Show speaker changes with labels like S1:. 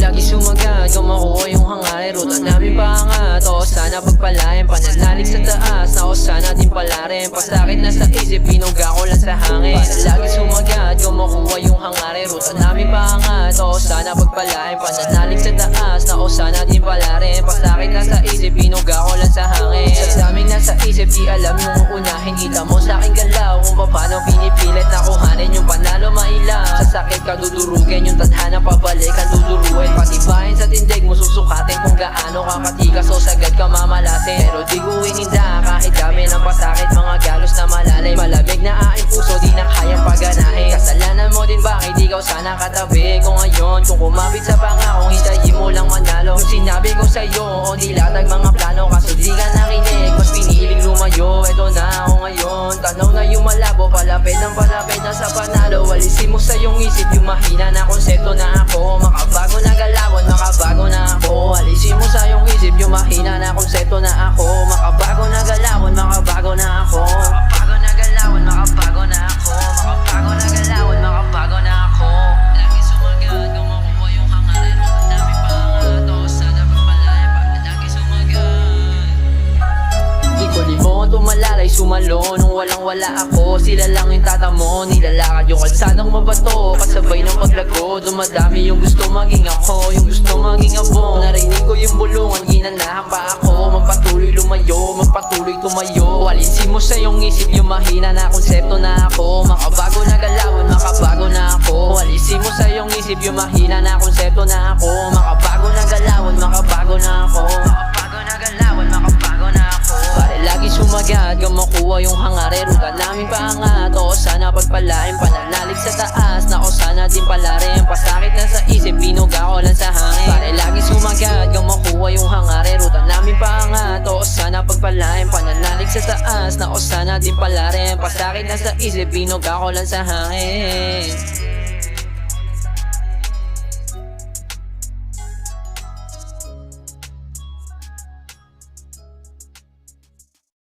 S1: Lagi sumagat, kung makuha yung hangarin, ruta namin paangat. O sana pagpalain, pananalig sa taas. Na o sana din palarin, pasakit na sa isip, pinuga ko lang sa hangin. Lagi sumagat, kung makuha yung hangarin, ruta namin paangat. O sana pagpalain, pananalig sa taas. Na o sana din palarin, pasakit na sa isip, pinuga ko lang sa hangin. Sa daming nasa isip, di alam yung uunahin. Kita mo sa aking galaw, kung paano pinipilit na kuhanin yung panalo mailang. Sa sakit ka dudurugin, yung tadhana pabalikan duduruin. Patibahin sa tindig mo, susukatin kung gaano ka katigas o sagad ka mamalasin. Pero di ko ininda kahit kami ng pasakit, mga galos na malalim. Malamig na aking puso, di na kayang paganahin. Kasalanan mo din bakit ikaw sana katabi ko ngayon. Kung kumapit sa pangakong hintayin mo lang manalo. Kung sinabi ko sa'yo, o nilatag mga plano, kaso di ka nakinig, mas piniling lumayo. Eto na ako ngayon, tanaw na yung malabo, palapit na sa panalo. Walisin mo sa iyong isip yung mahina na konsepto na ako. Makabago na galawan, makabago na ako. Alisin mo sa iyong isip yung mahina na konsepto na ako. Makabago na galawan, makabago na ako. Makabago na galawan, makabago na ako. Makabago na galawan, makabago na ako. Lagi sumagat, kung makuha yung hangarin, ruta namin paangat. O sana pagpalain, pag lagi sumagat. Di ko limon tumalalay, sumalo nung walang wala ako. Sila lang yung tatamo, nilalakad yung kalsadang mabato. Kasabay ng paglago, dumadami yung gusto maging ako, yung gusto maging abo. Narinig ko yung bulungan, ginanahan pa ako. Magpatuloy lumayo, magpatuloy tumayo. Alisin mo sa iyong isip yung mahina na konsepto na ako. Makabago na galawan, makabago na ako. Alisin mo sa iyong isip yung mahina na konsepto na ako. Makabago na galawan, makabago na ako. Makabago na galawan, makabago na ako. Pare lagi sumagat, kung makuha yung hangarin, ruta namin paangat. O sana pagpalain, pananalig sa taas. Na o sana din palarin, pasakit na sa isip, pinuga ko lang sa hangin. Pare lagi sumagat, kung makuha yung hangarin, ruta namin paangat. O sana pagpalain, pananalig sa taas. Na o sana din palarin, pasakit na sa isip, pinuga ko lang sa hangin.